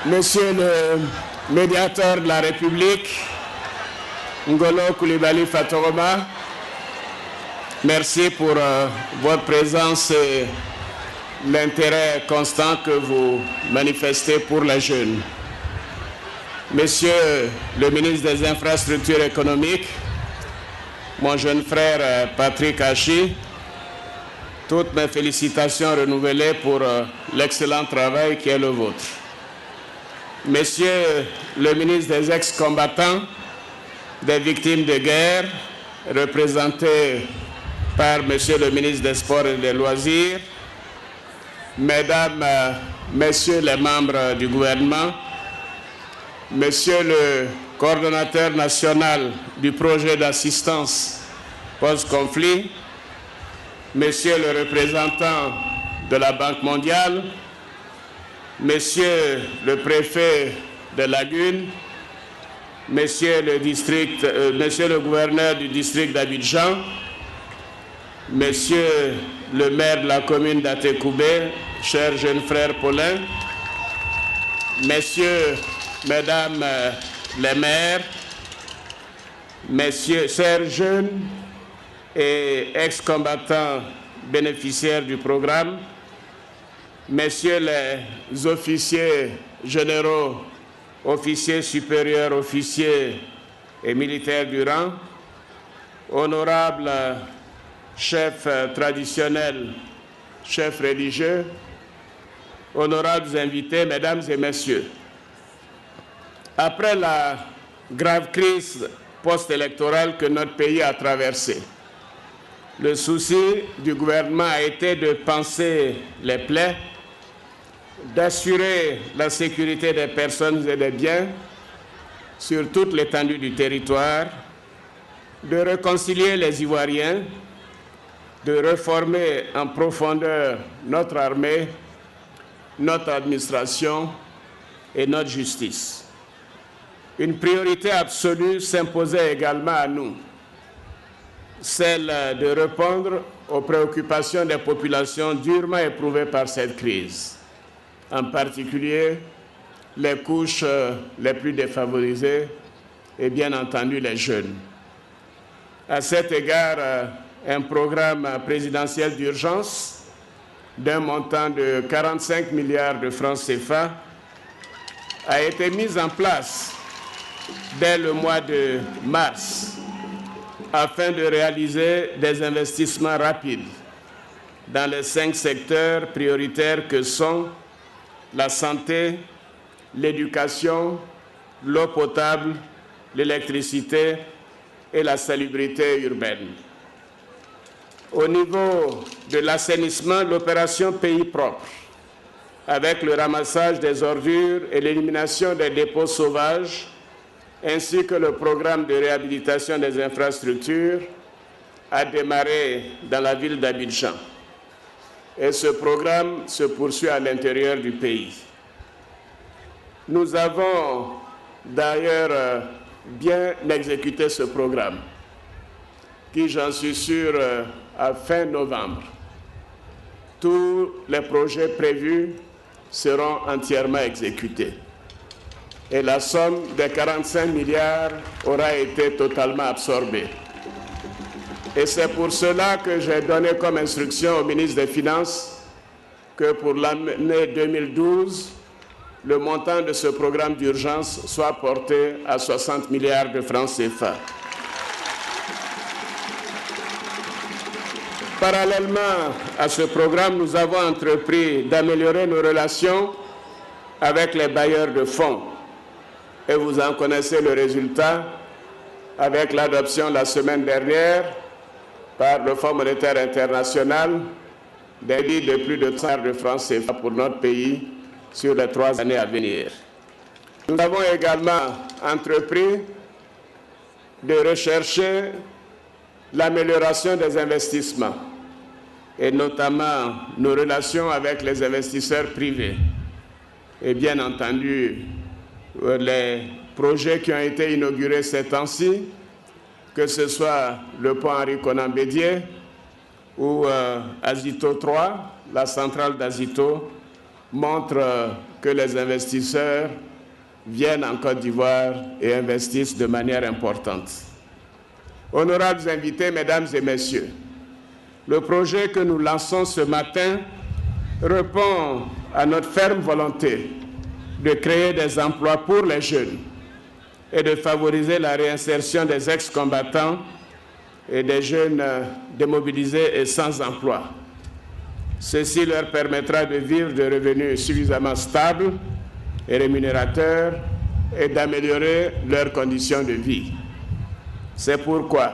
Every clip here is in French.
Monsieur le médiateur de la République, Ngolo Coulibaly Fatoroma, merci pour votre présence et l'intérêt constant que vous manifestez pour les jeunes. Monsieur le ministre des Infrastructures économiques, mon jeune frère Patrick Hachi, toutes mes félicitations renouvelées pour l'excellent travail qui est le vôtre. Monsieur le ministre des ex-combattants, des victimes de guerre, représenté par Monsieur le ministre des Sports et des Loisirs, Mesdames, Messieurs les membres du gouvernement, Monsieur le coordonnateur national du projet d'assistance post-conflit, Monsieur le représentant de la Banque mondiale, Monsieur le préfet de Lagune, Monsieur le gouverneur du district d'Abidjan, Monsieur le maire de la commune d'Atekoubé, cher jeune frère Paulin, Messieurs, Mesdames les maires, Messieurs, chers jeunes et ex-combattants bénéficiaires du programme, Messieurs les officiers généraux, officiers supérieurs, officiers et militaires du rang, honorables chefs traditionnels, chefs religieux, honorables invités, mesdames et messieurs. Après la grave crise post-électorale que notre pays a traversée, le souci du gouvernement a été de panser les plaies, d'assurer la sécurité des personnes et des biens sur toute l'étendue du territoire, de réconcilier les Ivoiriens, de réformer en profondeur notre armée, notre administration et notre justice. Une priorité absolue s'imposait également à nous, celle de répondre aux préoccupations des populations durement éprouvées par cette crise, en particulier les couches les plus défavorisées et bien entendu les jeunes. À cet égard, un programme présidentiel d'urgence d'un montant de 45 milliards de francs CFA a été mis en place dès le mois de mars afin de réaliser des investissements rapides dans les 5 secteurs prioritaires que sont la santé, l'éducation, l'eau potable, l'électricité et la salubrité urbaine. Au niveau de l'assainissement, l'opération Pays propre, avec le ramassage des ordures et l'élimination des dépôts sauvages, ainsi que le programme de réhabilitation des infrastructures, a démarré dans la ville d'Abidjan. Et ce programme se poursuit à l'intérieur du pays. Nous avons d'ailleurs bien exécuté ce programme, qui, j'en suis sûr, à fin novembre, tous les projets prévus seront entièrement exécutés. Et la somme de 45 milliards aura été totalement absorbée. Et c'est pour cela que j'ai donné comme instruction au ministre des Finances que pour l'année 2012, le montant de ce programme d'urgence soit porté à 60 milliards de francs CFA. Parallèlement à ce programme, nous avons entrepris d'améliorer nos relations avec les bailleurs de fonds. Et vous en connaissez le résultat avec l'adoption la semaine dernière par le Fonds monétaire international des lits de plus de 100 milliards de francs CFA pour notre pays sur les 3 années à venir. Nous avons également entrepris de rechercher l'amélioration des investissements et notamment nos relations avec les investisseurs privés. Et bien entendu, les projets qui ont été inaugurés ces temps-ci, que ce soit le pont Henri-Konan Bédié ou Azito 3, la centrale d'Azito, montrent que que les investisseurs viennent en Côte d'Ivoire et investissent de manière importante. Honorables invités, mesdames et messieurs, le projet que nous lançons ce matin répond à notre ferme volonté de créer des emplois pour les jeunes et de favoriser la réinsertion des ex-combattants et des jeunes démobilisés et sans emploi. Ceci leur permettra de vivre de revenus suffisamment stables et rémunérateurs et d'améliorer leurs conditions de vie. C'est pourquoi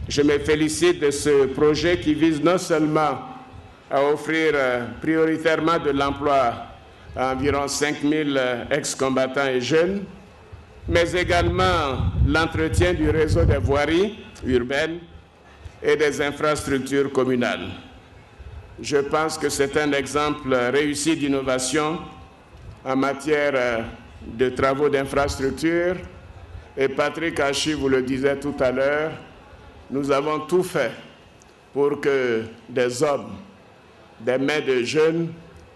je me félicite de ce projet qui vise non seulement à offrir prioritairement de l'emploi à environ 5000 ex-combattants et jeunes, mais également l'entretien du réseau des voiries urbaines et des infrastructures communales. Je pense que c'est un exemple réussi d'innovation en matière de travaux d'infrastructure. Et Patrick Hachi vous le disait tout à l'heure, nous avons tout fait pour que des hommes, des mains de jeunes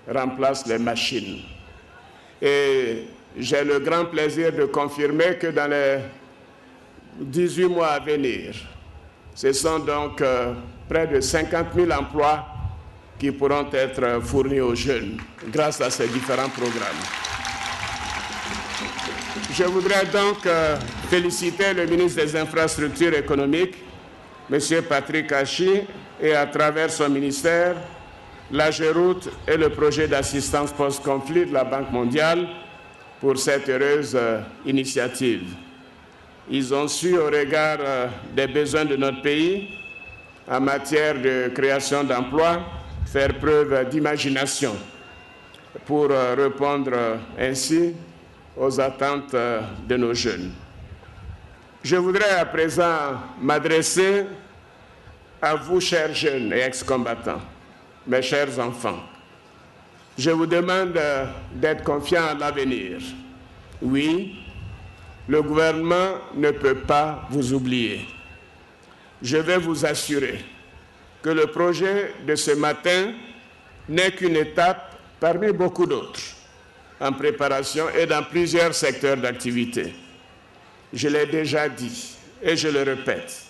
remplacent les machines. Et j'ai le grand plaisir de confirmer que dans les 18 mois à venir, ce sont donc près de 50 000 emplois qui pourront être fournis aux jeunes grâce à ces différents programmes. Je voudrais donc féliciter le ministre des Infrastructures économiques, M. Patrick Hachi, et à travers son ministère, l'AGEROUTE et le projet d'assistance post-conflit de la Banque mondiale pour cette heureuse initiative. Ils ont su, au regard des besoins de notre pays, en matière de création d'emplois, faire preuve d'imagination pour répondre ainsi aux attentes de nos jeunes. Je voudrais à présent m'adresser à vous, chers jeunes et ex-combattants, mes chers enfants. Je vous demande d'être confiants en l'avenir. Oui, le gouvernement ne peut pas vous oublier. Je vais vous assurer que le projet de ce matin n'est qu'une étape parmi beaucoup d'autres en préparation et dans plusieurs secteurs d'activité. Je l'ai déjà dit et je le répète,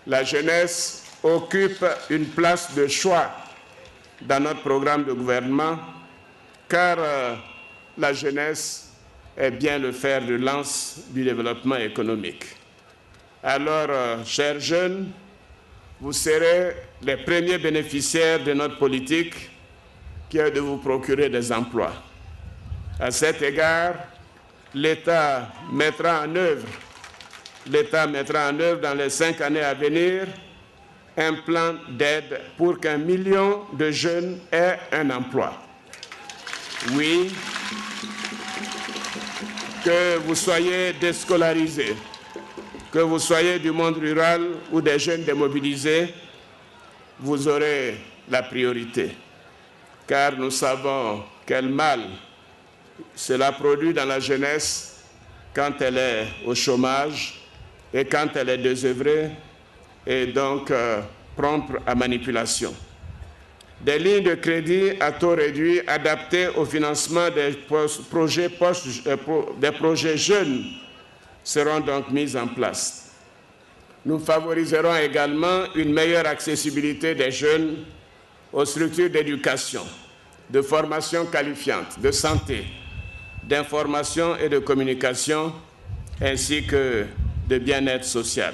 la jeunesse occupe une place de choix dans notre programme de gouvernement car la jeunesse est bien le fer de lance du développement économique. Alors, chers jeunes, vous serez les premiers bénéficiaires de notre politique qui est de vous procurer des emplois. À cet égard, l'État mettra en œuvre dans les 5 années à venir un plan d'aide pour qu'1 million de jeunes aient un emploi. Oui, que vous soyez déscolarisés, que vous soyez du monde rural ou des jeunes démobilisés, vous aurez la priorité. Car nous savons quel mal cela produit dans la jeunesse quand elle est au chômage et quand elle est désœuvrée et donc prompte à manipulation. Des lignes de crédit à taux réduit adaptées au financement des projets jeunes seront donc mises en place. Nous favoriserons également une meilleure accessibilité des jeunes aux structures d'éducation, de formation qualifiante, de santé, d'information et de communication, ainsi que de bien-être social.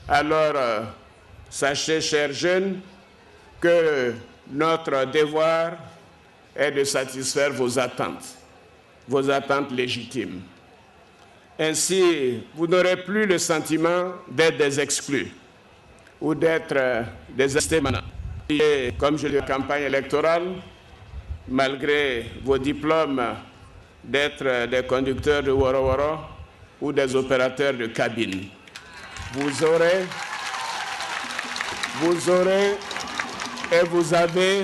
Alors, sachez, chers jeunes, que notre devoir est de satisfaire vos attentes légitimes. Ainsi, vous n'aurez plus le sentiment d'être des exclus ou d'être des estémanants. Comme je l'ai dit en campagne électorale, malgré vos diplômes, d'être des conducteurs de Woro-Woro ou des opérateurs de cabine. Vous aurez et vous avez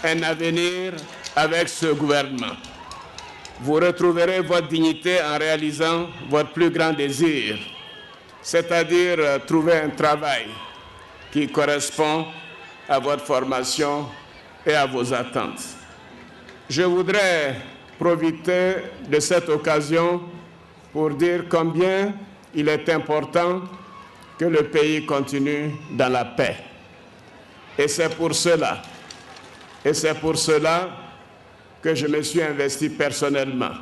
un avenir avec ce gouvernement. Vous retrouverez votre dignité en réalisant votre plus grand désir, c'est-à-dire trouver un travail qui correspond à votre formation et à vos attentes. je voudrais profiter de cette occasion pour dire combien il est important que le pays continue dans la paix. Et c'est pour cela que je me suis investi personnellement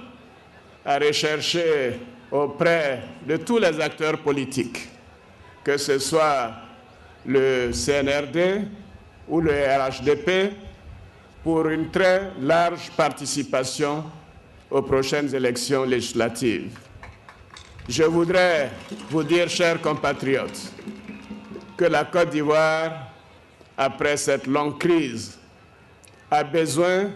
à rechercher auprès de tous les acteurs politiques, que ce soit le CNRD ou le RHDP, pour une très large participation aux prochaines élections législatives. Je voudrais vous dire, chers compatriotes, que la Côte d'Ivoire, après cette longue crise, a besoin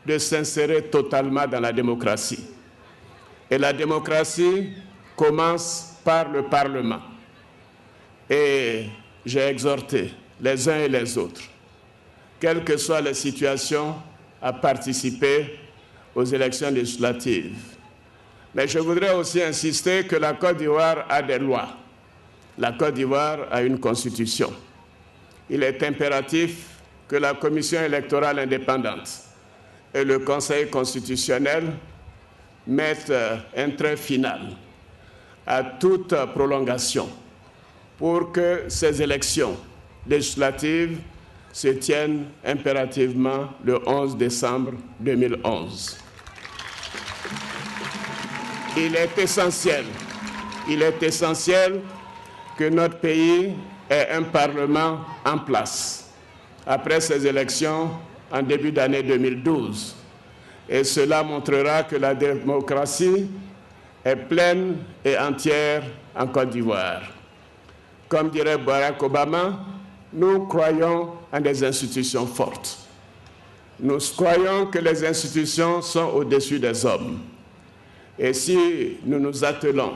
de s'insérer totalement dans la démocratie. Et la démocratie commence par le Parlement. Et j'ai exhorté les uns et les autres, quelle que soit la situation, à participer aux élections législatives. Mais je voudrais aussi insister que la Côte d'Ivoire a des lois. La Côte d'Ivoire a une constitution. Il est impératif que la Commission électorale indépendante et le Conseil constitutionnel mettent un trait final à toute prolongation pour que ces élections législatives se tiennent impérativement le 11 décembre 2011. Il est essentiel que notre pays ait un Parlement en place après ces élections en début d'année 2012. Et cela montrera que la démocratie est pleine et entière en Côte d'Ivoire. Comme dirait Barack Obama, nous croyons en des institutions fortes. Nous croyons que les institutions sont au-dessus des hommes. Et si nous nous attelons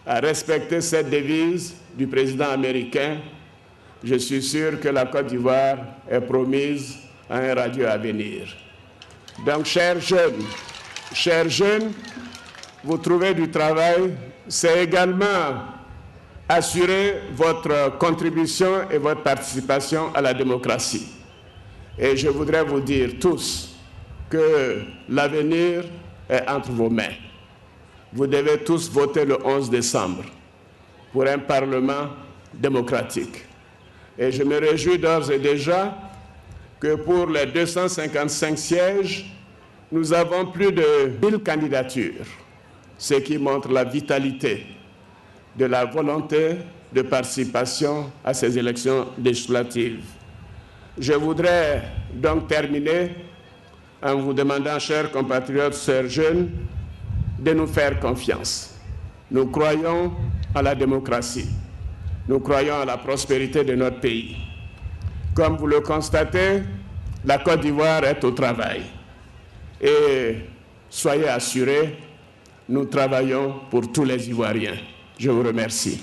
à respecter cette devise du président américain, je suis sûr que la Côte d'Ivoire est promise à un radieux avenir. Donc, chers jeunes, vous trouvez du travail, c'est également assurer votre contribution et votre participation à la démocratie. Et je voudrais vous dire tous que l'avenir est entre vos mains. Vous devez tous voter le 11 décembre pour un Parlement démocratique. Et je me réjouis d'ores et déjà que pour les 255 sièges, nous avons plus de 1000 candidatures, ce qui montre la vitalité de la volonté de participation à ces élections législatives. Je voudrais donc terminer en vous demandant, chers compatriotes, chers jeunes, de nous faire confiance. Nous croyons à la démocratie. Nous croyons à la prospérité de notre pays. Comme vous le constatez, la Côte d'Ivoire est au travail. Et soyez assurés, nous travaillons pour tous les Ivoiriens. Je vous remercie.